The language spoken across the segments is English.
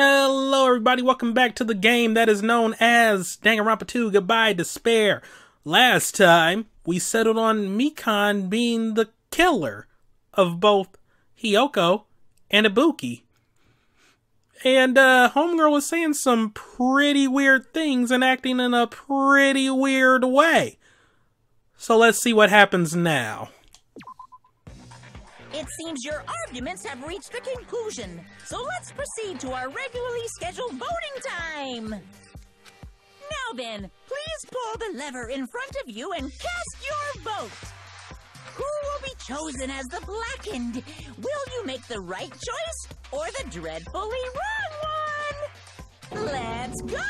Hello everybody, welcome back to the game that is known as Danganronpa 2 Goodbye Despair. Last time, we settled on Mikan being the killer of both Hiyoko and Ibuki. And Homegirl was saying some pretty weird things and acting in a pretty weird way. So let's see what happens now. It seems your arguments have reached a conclusion, so let's proceed to our regularly scheduled voting time! Now then, please pull the lever in front of you and cast your vote! Who will be chosen as the Blackened? Will you make the right choice, or the dreadfully wrong one? Let's go!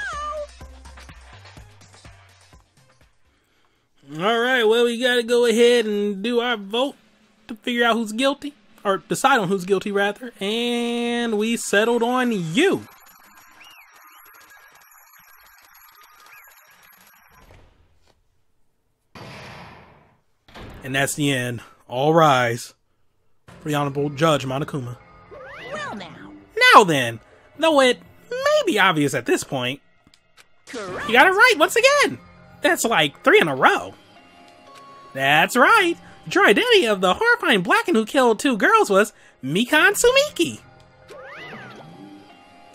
Alright, well we gotta go ahead and do our vote to figure out who's guilty, or decide on who's guilty rather, and we settled on you. And that's the end. All rise for the Honorable Judge Monokuma. Well now. Now then, though it may be obvious at this point, Correct. you got it right once again. That's like 3 in a row. That's right. The true identity of the horrifying Blackened who killed 2 girls was Mikan Sumiki.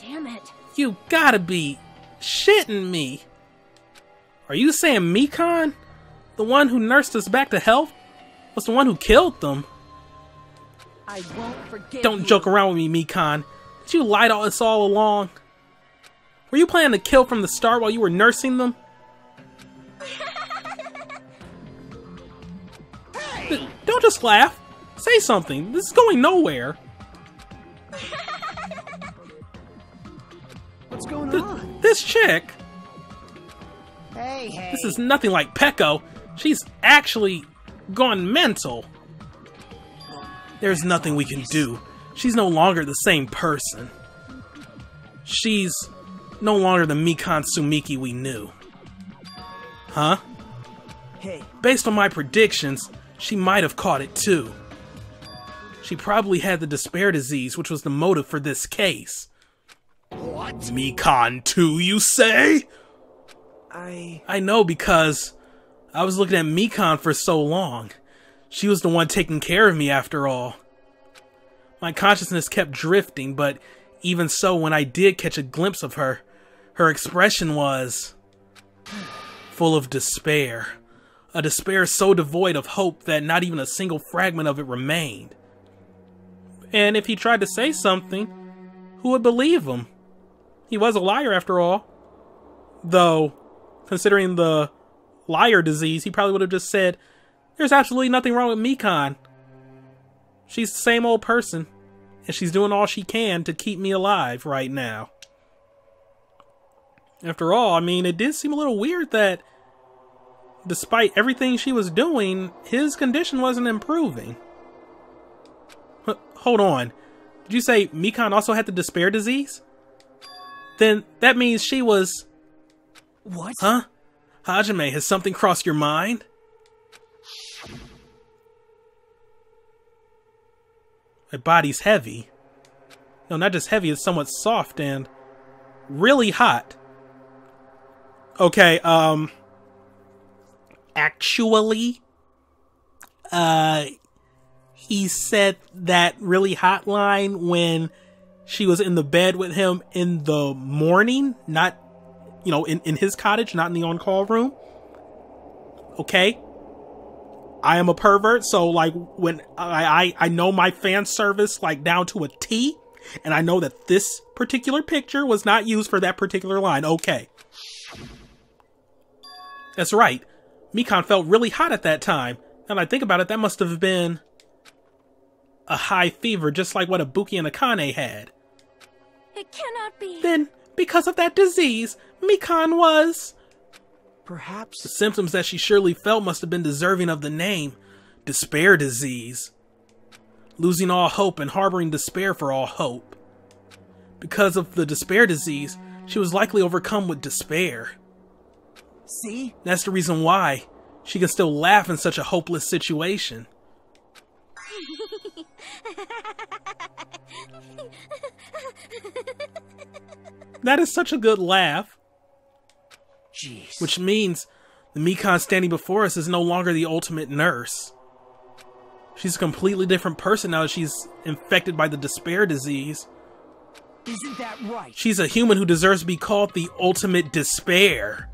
Damn it. You gotta be shitting me. Are you saying Mikan, the one who nursed us back to health, was the one who killed them? I won't forgive Don't you. joke around with me, Mikan. Did you lie to us all along? Were you planning to kill from the start while you were nursing them? Don't just laugh. Say something. This is going nowhere. What's going on? This chick, Hey. this is nothing like Peko. She's actually gone mental. There's nothing we can do. She's no longer the same person. She's no longer the Mikan Sumiki we knew. Huh? Hey. Based on my predictions, she might have caught it too. She probably had the despair disease, which was the motive for this case. What? Mikan too, you say? I know, because I was looking at Mikan for so long. She was the one taking care of me after all. My consciousness kept drifting, but even so, when I did catch a glimpse of her, her expression was full of despair. A despair so devoid of hope that not even a single fragment of it remained. And if he tried to say something, who would believe him? He was a liar after all. Though, considering the liar disease, he probably would have just said, there's absolutely nothing wrong with Mikan. She's the same old person, and she's doing all she can to keep me alive right now. After all, I mean, it did seem a little weird that despite everything she was doing, his condition wasn't improving. Hold on. Did you say Mikan also had the despair disease? Then that means she was... What? Huh? Hajime, has something crossed your mind? My body's heavy. No, not just heavy, it's somewhat soft and really hot. Okay, actually, he said that really hot line when she was in the bed with him in the morning, not, you know, in his cottage, not in the on-call room. Okay? I am a pervert, so, like, when I know my fan service, like, down to a T, and I know that this particular picture was not used for that particular line. Okay. That's right. Mikan felt really hot at that time. Now that I think about it, that must have been a high fever, just like what Ibuki and Akane had. It cannot be. Then, because of that disease, Mikan was... Perhaps. The symptoms that she surely felt must have been deserving of the name. Despair disease. Losing all hope and harboring despair for all hope. Because of the despair disease, she was likely overcome with despair. See? That's the reason why she can still laugh in such a hopeless situation. That is such a good laugh. Jeez. Which means the Mikan standing before us is no longer the ultimate nurse. She's a completely different person now that she's infected by the despair disease. Isn't that right? She's a human who deserves to be called the ultimate despair.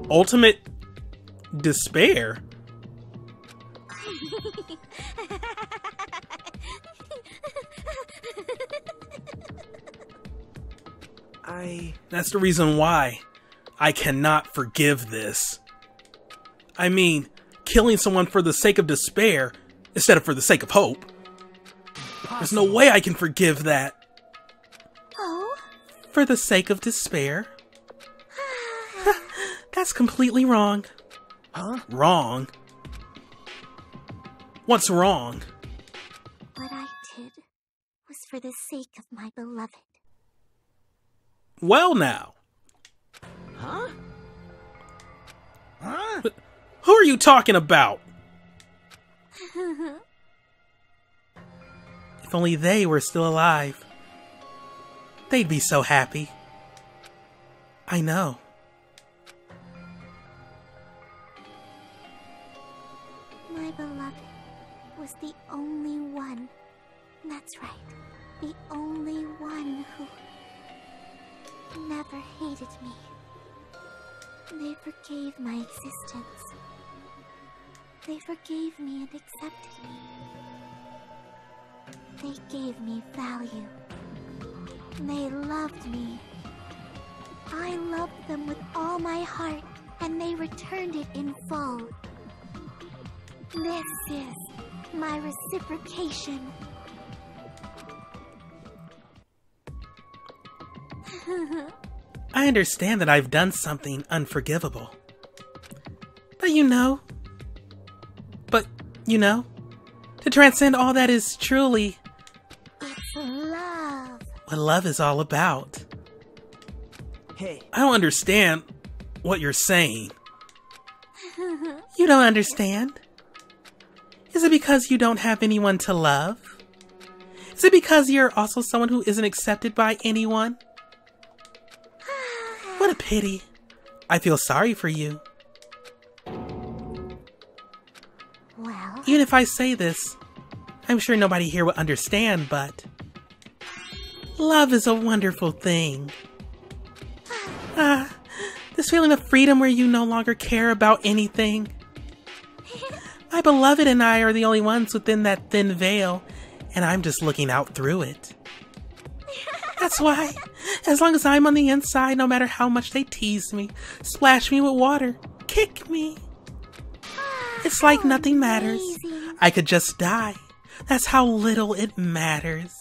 Ultimate despair? That's the reason why I cannot forgive this. I mean, killing someone for the sake of despair instead of for the sake of hope. There's no way I can forgive that. Oh? For the sake of despair? That's completely wrong. Huh? Wrong? What's wrong? What I did was for the sake of my beloved. Well now. Huh? Huh? Who are you talking about? If only they were still alive. They'd be so happy. I know. My beloved was the only one. That's right. The only one who never hated me. They forgave my existence. They forgave me and accepted me. They gave me value. They loved me. I loved them with all my heart, and they returned it in full. This is my reciprocation. I understand that I've done something unforgivable. But you know, to transcend all that is truly It's love. what love is all about. Hey, I don't understand what you're saying. You don't understand? Is it because you don't have anyone to love? Is it because you're also someone who isn't accepted by anyone? What a pity. I feel sorry for you. Well, Even if I say this, I'm sure nobody here will understand, but love is a wonderful thing. This feeling of freedom where you no longer care about anything. My beloved and I are the only ones within that thin veil, and I'm just looking out through it. That's why, as long as I'm on the inside, no matter how much they tease me, splash me with water, kick me, it's like nothing matters. amazing. I could just die. That's how little it matters.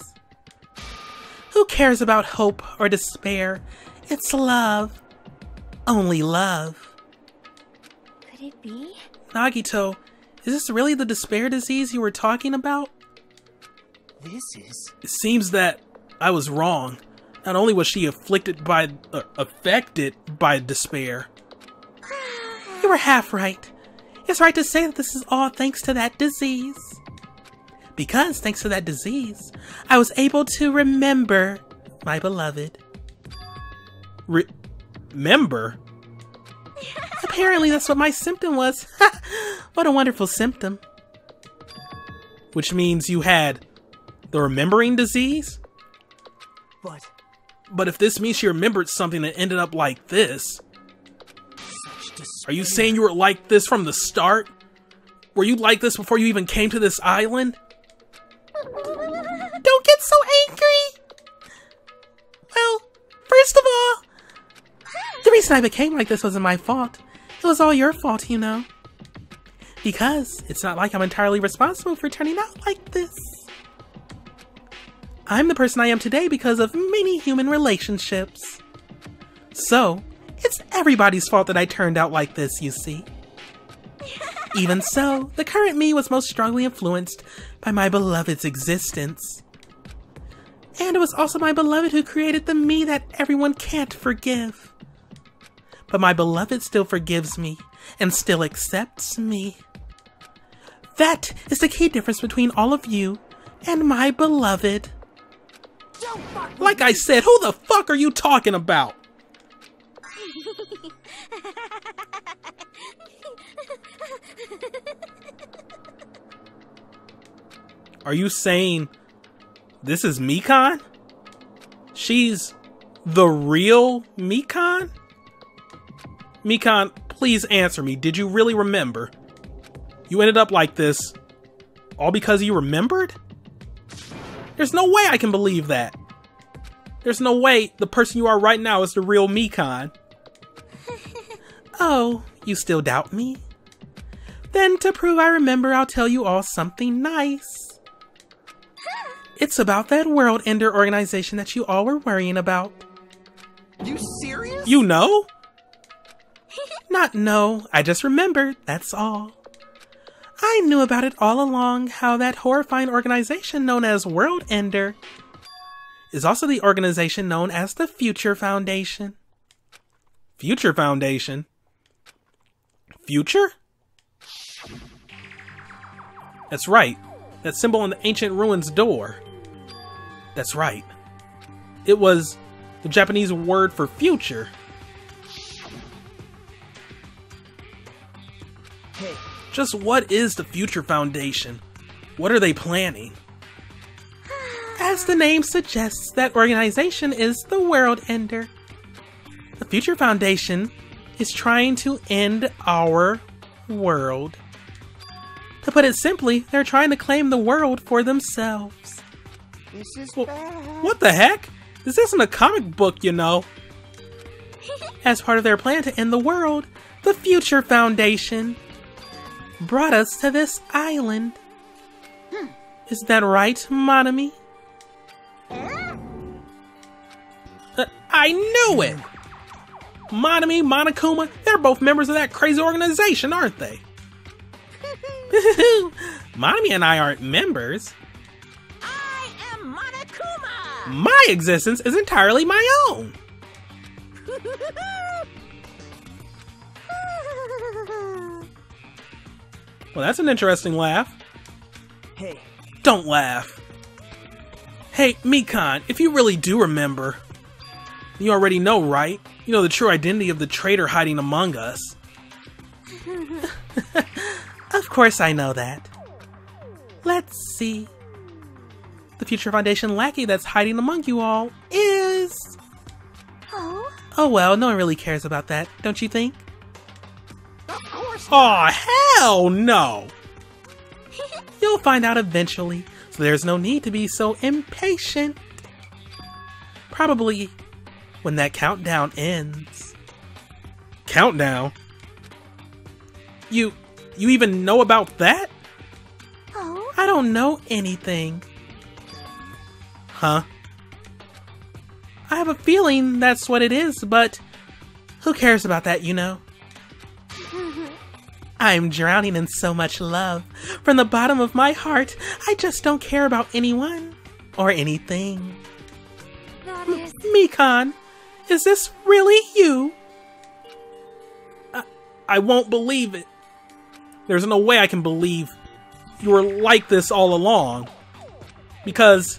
Who cares about hope or despair? It's love. Only love. Could it be? Nagito, is this really the despair disease you were talking about? this is... It seems that I was wrong. Not only was she affected by despair. You were half right. It's right to say that this is all thanks to that disease. Because, thanks to that disease, I was able to remember my beloved. Remember? Apparently that's what my symptom was. What a wonderful symptom. Which means you had the remembering disease? But if this means she remembered something that ended up like this, are you saying you were like this from the start? Were you like this before you even came to this island? Don't get so angry! Well, first of all, the reason I became like this wasn't my fault. It was all your fault, you know. Because it's not like I'm entirely responsible for turning out like this. I'm the person I am today because of many human relationships. So, it's everybody's fault that I turned out like this, you see. Even so, the current me was most strongly influenced by my beloved's existence. And it was also my beloved who created the me that everyone can't forgive. But my beloved still forgives me and still accepts me. That is the key difference between all of you and my beloved. Like I said, who the fuck are you talking about? Are you saying this is Mikan? She's the real Mikan? Mikan, please answer me. Did you really remember? You ended up like this all because you remembered? There's no way I can believe that. There's no way the person you are right now is the real Mikan. Oh, you still doubt me? Then to prove I remember, I'll tell you all something nice. It's about that World Ender organization that you all were worrying about. You serious? You know? Not know, I just remembered, that's all. I knew about it all along, how that horrifying organization known as World Ender is also the organization known as the Future Foundation. Future Foundation? Future? That's right. That symbol on the ancient ruins door. That's right. It was the Japanese word for future. Hey. Just what is the Future Foundation? What are they planning? As the name suggests, that organization is the World Ender. The Future Foundation is trying to end our world. To put it simply, they're trying to claim the world for themselves. This is Well, bad. what the heck? This isn't a comic book, you know. As part of their plan to end the world, the Future Foundation brought us to this island. Is that right, Monami? I knew it! Monami, Monokuma, they're both members of that crazy organization, aren't they? Monami and I aren't members. I am Monokuma! My existence is entirely my own. Well, that's an interesting laugh. Hey. Don't laugh. Hey, Mikan, if you really do remember, you already know, right? You know the true identity of the traitor hiding among us. Of course I know that. Let's see. The Future Foundation lackey that's hiding among you all is... Oh? Oh well, no one really cares about that, don't you think? Of course. Aw, hell no! You'll find out eventually, so there's no need to be so impatient. Probably when that countdown ends. Countdown? You even know about that? Oh? I don't know anything. Huh? I have a feeling that's what it is, but who cares about that, you know? I'm drowning in so much love. From the bottom of my heart, I just don't care about anyone or anything. That is... Mikan, is this really you? I won't believe it. There's no way I can believe you were like this all along. Because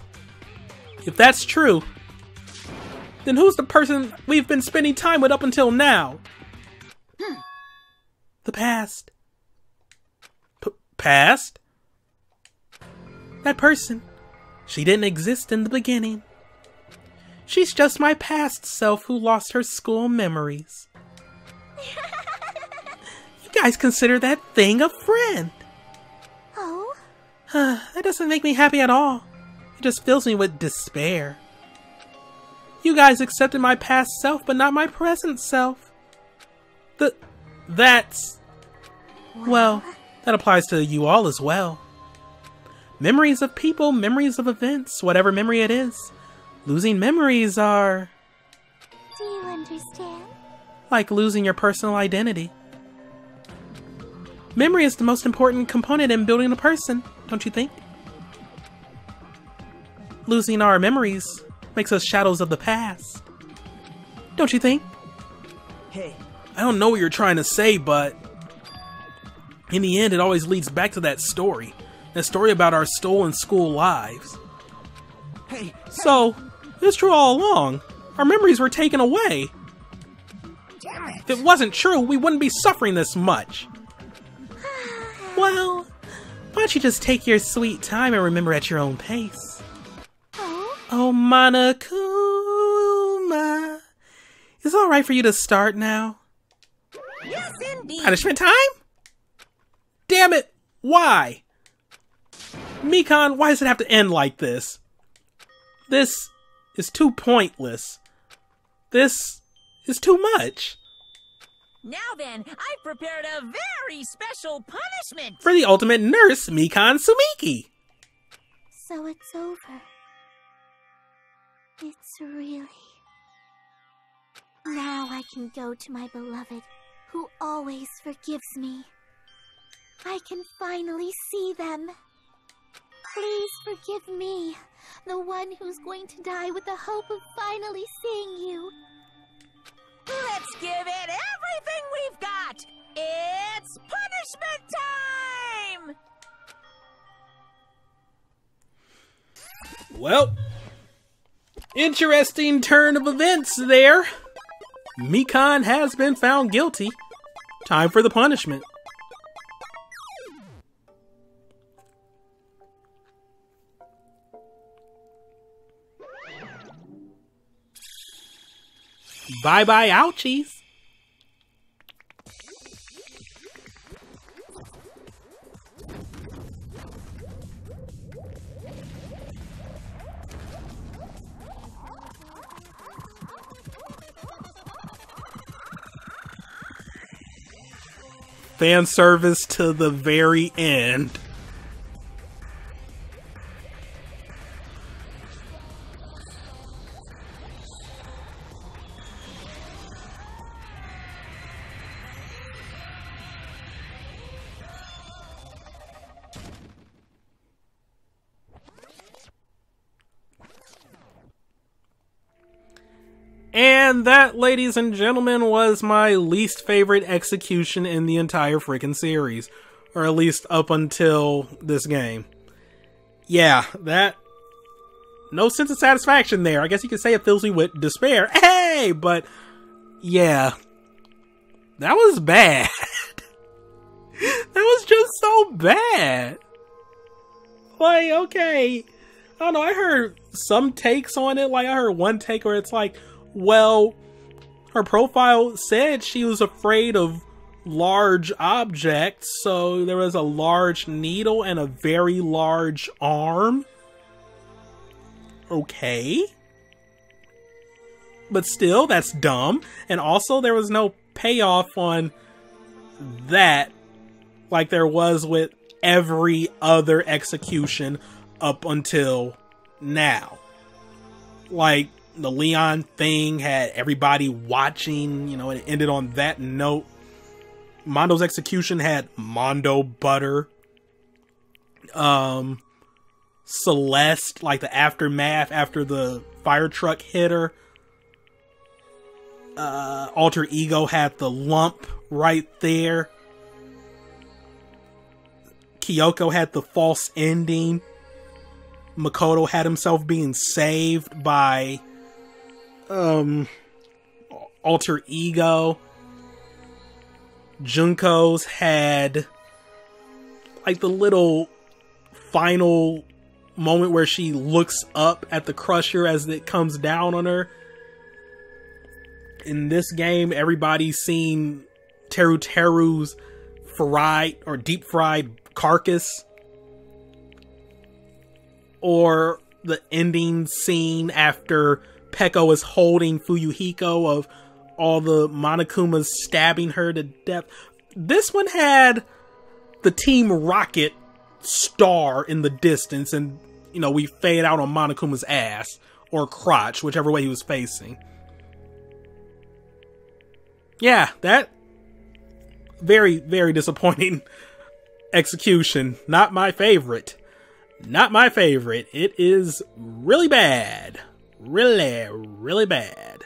if that's true, then who's the person we've been spending time with up until now? The past. Past? That person. She didn't exist in the beginning. She's just my past self who lost her school memories. You guys consider that thing a friend. Oh? That doesn't make me happy at all. It just fills me with despair. You guys accepted my past self, but not my present self. That's... Well, that applies to you all as well. Memories of people, memories of events, whatever memory it is. Losing memories are... Do you understand? like losing your personal identity. Memory is the most important component in building a person, don't you think? Losing our memories makes us shadows of the past. Don't you think? Hey. I don't know what you're trying to say, but in the end, it always leads back to that story. That story about our stolen school lives. Hey. So, It's true all along. Our memories were taken away. Damn it. If it wasn't true, we wouldn't be suffering this much. Well, why don't you just take your sweet time and remember at your own pace? Oh, Monokuma. Is it alright for you to start now? Yes, indeed. Punishment time? Damn it! Why? Mikan, why does it have to end like this? This is too pointless. This is too much. Now then, I've prepared a very special punishment. For the ultimate nurse, Mikan Sumiki. So it's over. It's really... Now I can go to my beloved, who always forgives me. I can finally see them. Please forgive me, the one who's going to die with the hope of finally seeing you. Let's give it everything we've got. It's punishment time! Well, interesting turn of events there. Mikan has been found guilty. Time for the punishment. Bye-bye, ouchies. Fan service to the very end. And that, ladies and gentlemen, was my least favorite execution in the entire freaking series. Or at least up until this game. Yeah, that... no sense of satisfaction there. I guess you could say it fills me with despair. Hey! But, yeah. That was bad. That was just so bad. Like, okay. I don't know, I heard some takes on it. Like, I heard one take where it's like, well, her profile said she was afraid of large objects, so there was a large needle and a very large arm. Okay. But still, that's dumb. And also, there was no payoff on that like there was with every other execution up until now. Like, the Leon thing had everybody watching, you know, and it ended on that note. Mondo's execution had Mondo butter. Celeste, like the aftermath after the fire truck hit her. Alter Ego had the lump right there. Kyoko had the false ending. Makoto had himself being saved by Alter Ego. Junko's had like the little final moment where she looks up at the crusher as it comes down on her. In this game, everybody's seen Teru's fried or deep fried carcass. Or the ending scene after Peko is holding Fuyuhiko of all the Monokumas stabbing her to death. This one had the Team Rocket star in the distance, and, you know, we fade out on Monokuma's ass or crotch, whichever way he was facing. Yeah, that very, very disappointing execution. Not my favorite. Not my favorite. It is really bad. Really, really bad.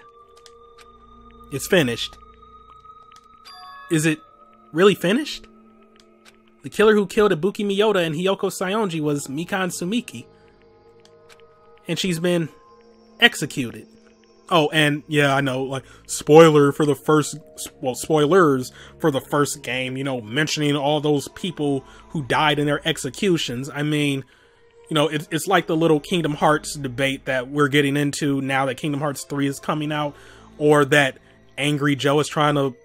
It's finished. Is it really finished? The killer who killed Ibuki Miyota and Hiyoko Saionji was Mikan Sumiki. And she's been executed. Oh, and yeah, I know, like, spoilers for the first game, you know, mentioning all those people who died in their executions. I mean, you know, it's like the little Kingdom Hearts debate that we're getting into now that Kingdom Hearts 3 is coming out, or that Angry Joe is trying to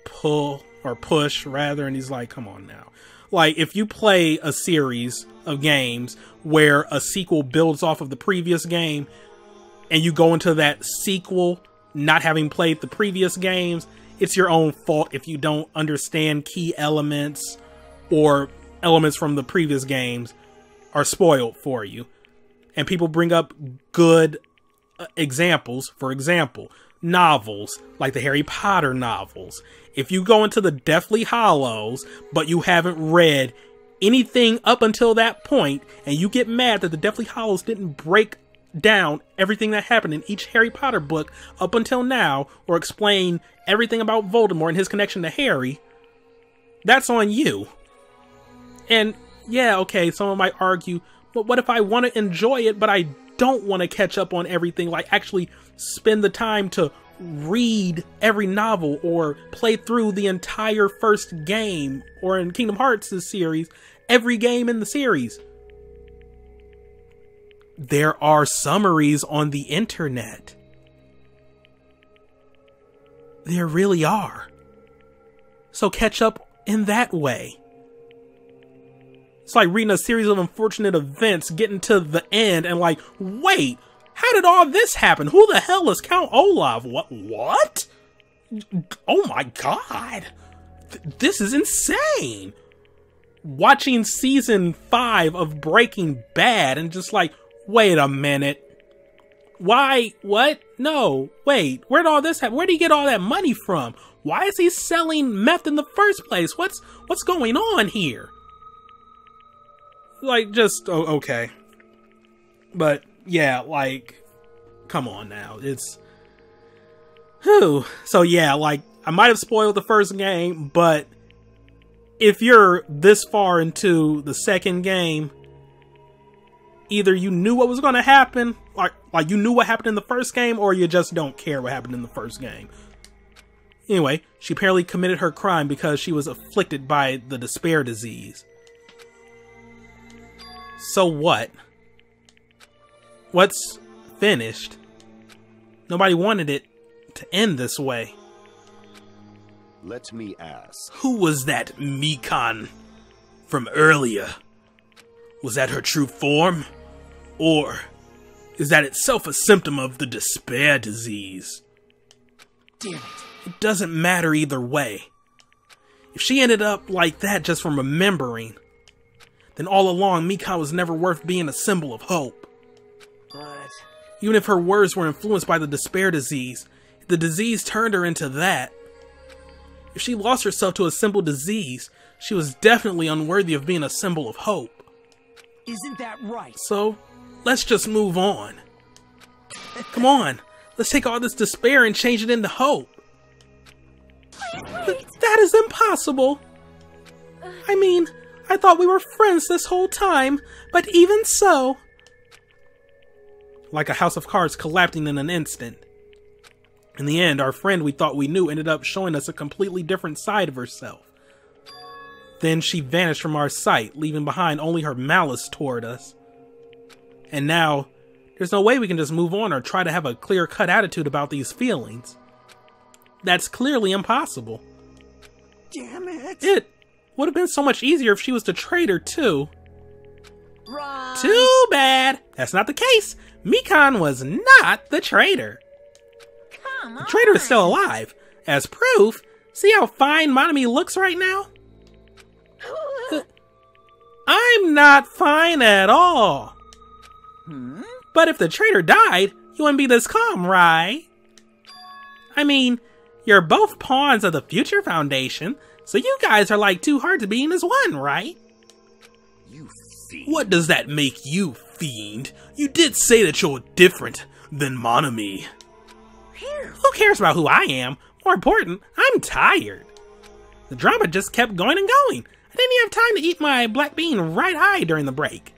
push, rather, and he's like, come on now. Like, if you play a series of games where a sequel builds off of the previous game, and you go into that sequel not having played the previous games, it's your own fault if you don't understand key elements or elements from the previous games are spoiled for you. And people bring up good examples. For example, novels, like the Harry Potter novels. If you go into the Deathly Hallows, but you haven't read anything up until that point, and you get mad that the Deathly Hallows didn't break down everything that happened in each Harry Potter book up until now, or explain everything about Voldemort and his connection to Harry, that's on you. And yeah, okay, someone might argue, but what if I want to enjoy it, but I don't want to catch up on everything, like actually spend the time to read every novel or play through the entire first game, or in Kingdom Hearts' series, every game in the series. There are summaries on the internet. There really are. So catch up in that way. It's like reading a series of unfortunate events, getting to the end and like, wait, how did all this happen? Who the hell is Count Olaf? What? Oh my god. This is insane. Watching season 5 of Breaking Bad and just like, wait a minute. Why? What? No. Wait. Where'd all this happen? Where did he get all that money from? Why is he selling meth in the first place? What's going on here? Like, just, oh, okay. But, yeah, like, come on now. It's, whew. So, yeah, like, I might have spoiled the first game, but if you're this far into the second game, either you knew what was going to happen, like you knew what happened in the first game, or you just don't care what happened in the first game. Anyway, she apparently committed her crime because she was afflicted by the despair disease. So what? What's finished? Nobody wanted it to end this way. Let me ask. Who was that Mikan from earlier? Was that her true form? Or is that itself a symptom of the despair disease? Damn it. It doesn't matter either way. If she ended up like that just from remembering, then all along Mikan was never worth being a symbol of hope. But even if her words were influenced by the despair disease, the disease turned her into that. If she lost herself to a simple disease, she was definitely unworthy of being a symbol of hope. isn't that right? So, let's just move on. Come on, let's take all this despair and change it into hope. That is impossible. I mean, I thought we were friends this whole time, but even so... Like a house of cards collapsing in an instant. In the end, our friend we thought we knew ended up showing us a completely different side of herself. Then she vanished from our sight, leaving behind only her malice toward us. And now, there's no way we can just move on or try to have a clear-cut attitude about these feelings. That's clearly impossible. Damn it! It would have been so much easier if she was the traitor, too. Run. Too bad! That's not the case! Mikan was not the traitor! Come on. The traitor is still alive. As proof, see how fine Monami looks right now? I'm not fine at all. But if the traitor died, you wouldn't be this calm, right? I mean, you're both pawns of the Future Foundation, so you guys are like two hearts beating as one, right? You fiend. What does that make you, fiend? You did say that you're different than Monami. Who cares about who I am? More important, I'm tired. The drama just kept going and going. I didn't even have time to eat my black bean right eye during the break.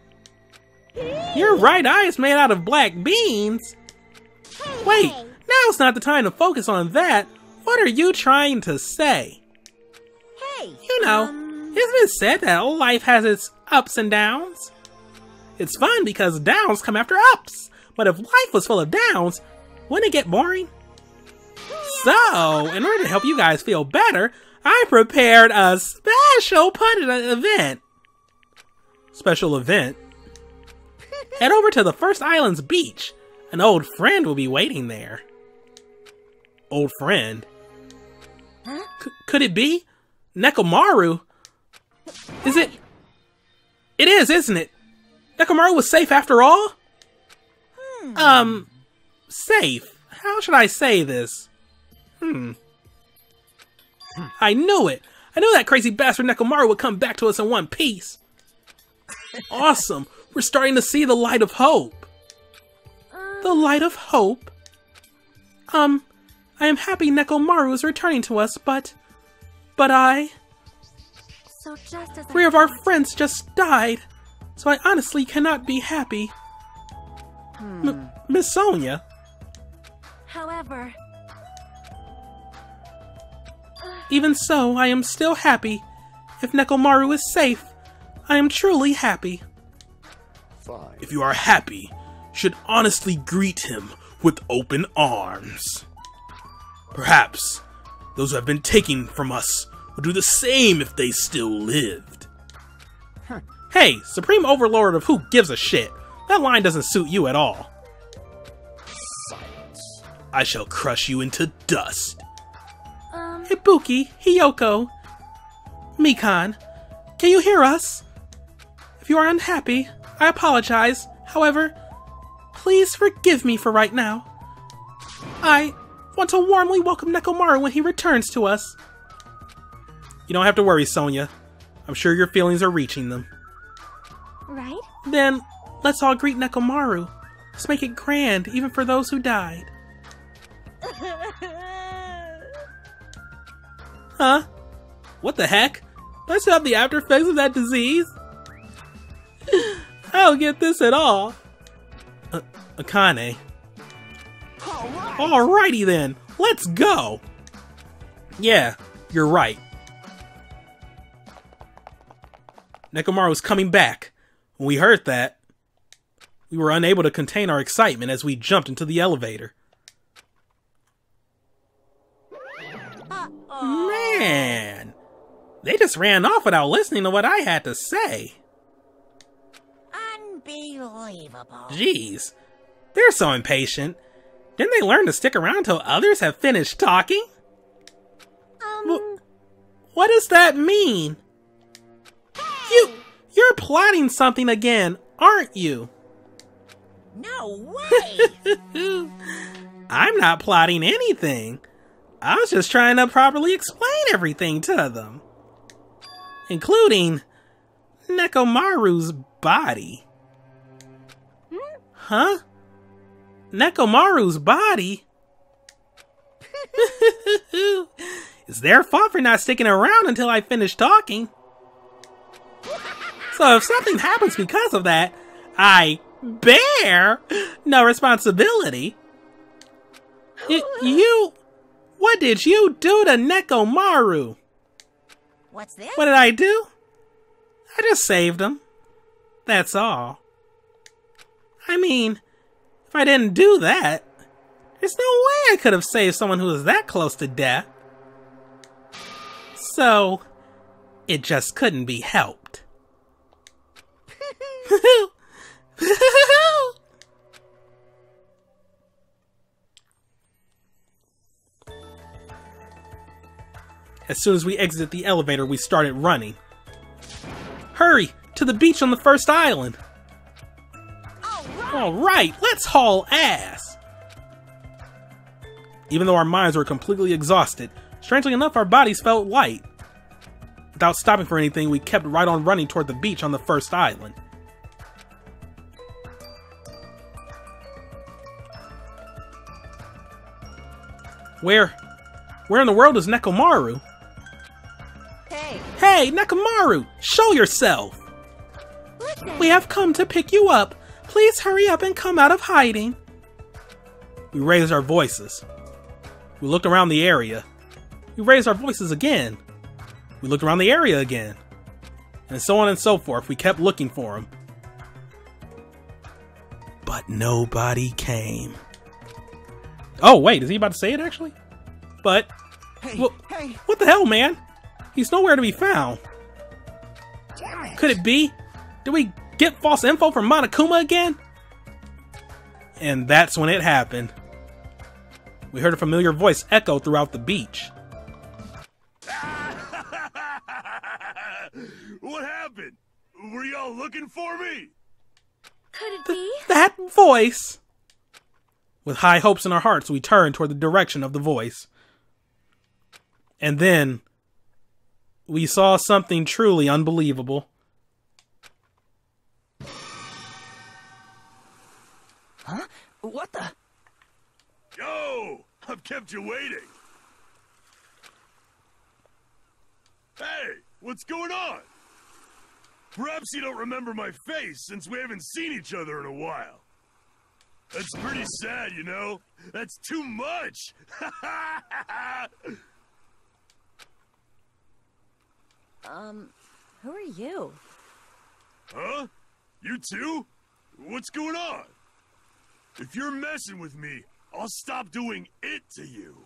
Your right eye is made out of black beans? Wait, now's not the time to focus on that. What are you trying to say? Hey, You know, it's been said that all life has its ups and downs. It's fun because downs come after ups. But if life was full of downs, wouldn't it get boring? So, in order to help you guys feel better, I prepared a special event. Special event? Head over to the First Island's beach. An old friend will be waiting there. Old friend? Could it be? Nekomaru? Is it? It is, isn't it? Nekomaru was safe after all? Safe? How should I say this? I knew it! I knew that crazy bastard Nekomaru would come back to us in one piece! Awesome! We're starting to see the light of hope! The light of hope? I am happy Nekomaru is returning to us, but I... So just as 3 of our friends just died, so I honestly cannot be happy. Miss Sonia? However, Even so, I am still happy. If Nekomaru is safe, I am truly happy. Fine. If you are happy, you should honestly greet him with open arms. Perhaps those who have been taken from us would do the same if they still lived. Hey, Supreme Overlord of who gives a shit? That line doesn't suit you at all. Silence. I shall crush you into dust. Ibuki, Hiyoko, Mikan, can you hear us? If you are unhappy, I apologize. However, please forgive me for right now. I want to warmly welcome Nekomaru when he returns to us. You don't have to worry, Sonia. I'm sure your feelings are reaching them. right? Then, let's all greet Nekomaru. Let's make it grand, even for those who died. Huh? What the heck? Do I still have the after effects of that disease? I don't get this at all. Akane. Alrighty then, let's go! Yeah, you're right. Nekomaru's coming back. When we heard that, we were unable to contain our excitement as we jumped into the elevator. Man, they just ran off without listening to what I had to say. Unbelievable. Jeez, they're so impatient. Didn't they learn to stick around till others have finished talking? What does that mean? You're plotting something again, aren't you? No way! I'm not plotting anything. I was just trying to properly explain everything to them. Including Nekomaru's body. Huh? Nekomaru's body? It's their fault for not sticking around until I finish talking. So if something happens because of that, I bear no responsibility. What did you do to Nekomaru? What's this? What did I do? I just saved him. That's all. I mean, if I didn't do that, there's no way I could have saved someone who was that close to death. So, it just couldn't be helped. As soon as we exited the elevator, we started running. Hurry! To the beach on the first island! Alright, let's haul ass! Even though our minds were completely exhausted, strangely enough our bodies felt light. Without stopping for anything, we kept right on running toward the beach on the first island. Where in the world is Nekomaru? Hey, Nekomaru! Show yourself! Listen. We have come to pick you up. Please hurry up and come out of hiding. We raised our voices. We looked around the area. We raised our voices again. We looked around the area again. And so on and so forth. We kept looking for him. But nobody came. Oh, wait, is he about to say it, actually? But, Hey, hey! what the hell, man? He's nowhere to be found. Damn it! Could it be? Did we get false info from Monokuma again? And that's when it happened. We heard a familiar voice echo throughout the beach. What happened? Were y'all looking for me? Could it be? That voice! With high hopes in our hearts, we turned toward the direction of the voice. And then, we saw something truly unbelievable. Huh? What the? Yo! I've kept you waiting. Hey! What's going on? Perhaps you don't remember my face since we haven't seen each other in a while. That's pretty sad, you know? That's too much! Who are you? Huh? You too? What's going on? If you're messing with me, I'll stop doing it to you.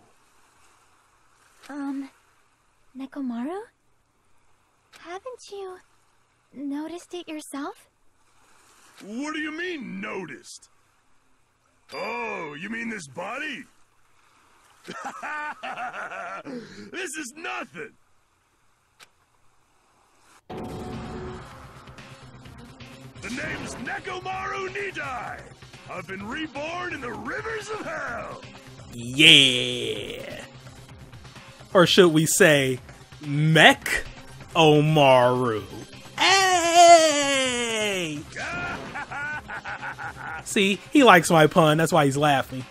Nekomaru? Haven't you noticed it yourself? What do you mean, noticed? Oh, you mean this body? This is nothing! The name's Nekomaru Nidai! I've been reborn in the rivers of hell! Yeah! Or should we say, Mech Omaru? Hey! See, he likes my pun, that's why he's laughing.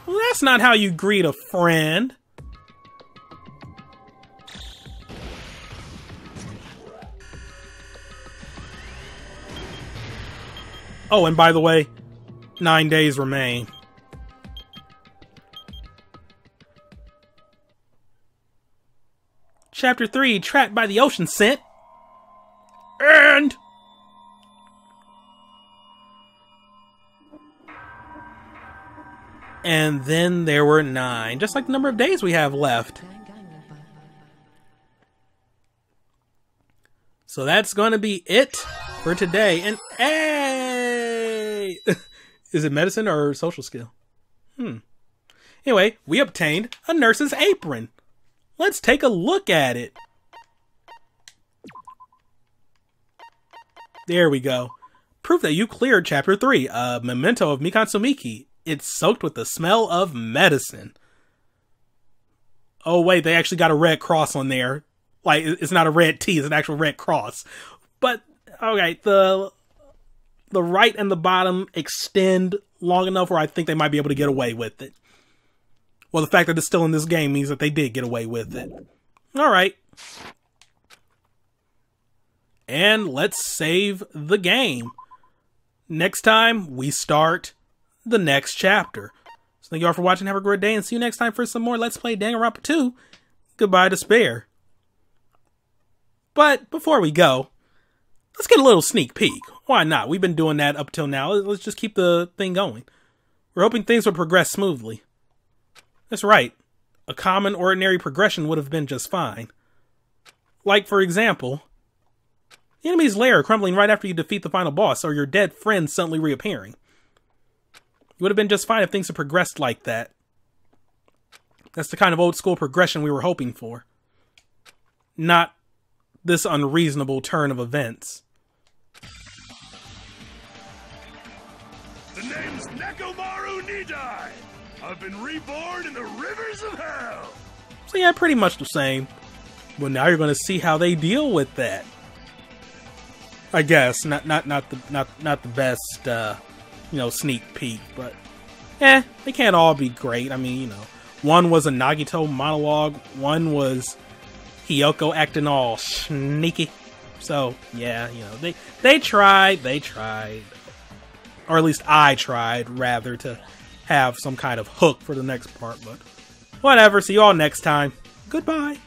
Well, that's not how you greet a friend. Oh, and by the way, 9 days remain. Chapter 3, Trapped by the Ocean Scent. And... and then there were 9, just like the number of days we have left. So that's going to be it for today. And hey! Is it medicine or social skill? Anyway, we obtained a nurse's apron. Let's take a look at it. There we go. Proof that you cleared Chapter 3, a memento of Mikan Sumiki. It's soaked with the smell of medicine. Oh wait, they actually got a red cross on there. Like, it's not a red T, it's an actual red cross. But, okay, the right and the bottom extend long enough where I think they might be able to get away with it. Well, the fact that it's still in this game means that they did get away with it. Alright. And let's save the game. Next time, we start the next chapter. So thank you all for watching, have a great day, and see you next time for some more Let's Play Danganronpa 2. Goodbye, Despair. But before we go, let's get a little sneak peek. Why not? We've been doing that up till now. Let's just keep the thing going. We're hoping things will progress smoothly. That's right. A common, ordinary progression would have been just fine. Like, for example, the enemy's lair crumbling right after you defeat the final boss, or your dead friend suddenly reappearing. It would have been just fine if things had progressed like that. That's the kind of old-school progression we were hoping for. Not this unreasonable turn of events. The name's Nekomaru Nidai! I've been reborn in the rivers of hell! So yeah, pretty much the same. Well, now you're going to see how they deal with that. I guess not the best sneak peek, but they can't all be great. I mean, one was a Nagito monologue, one was Hiyoko acting all sneaky. So, yeah, you know, they tried. Or at least I tried, rather, to have some kind of hook for the next part, but whatever. See you all next time. Goodbye.